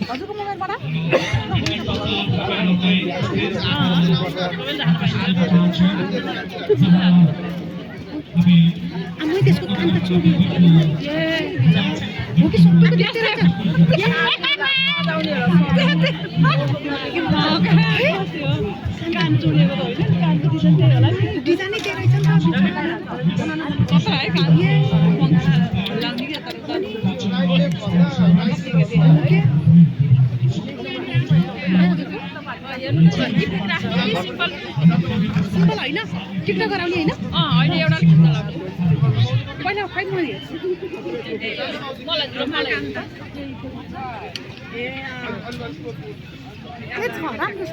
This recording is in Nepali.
हजुरको मोबाइलबाट आमै त्यसको कान त चोरी हो कि सबैको देख्दै रहेछ कान चोरेको त होइन कान डिजाइन त्यही होला नि डिजाइनै त्यही रहेछ नि त सिम्पल होइन टिकटक गराउने होइन होइन एउटा पहिला खै म राम्रो छ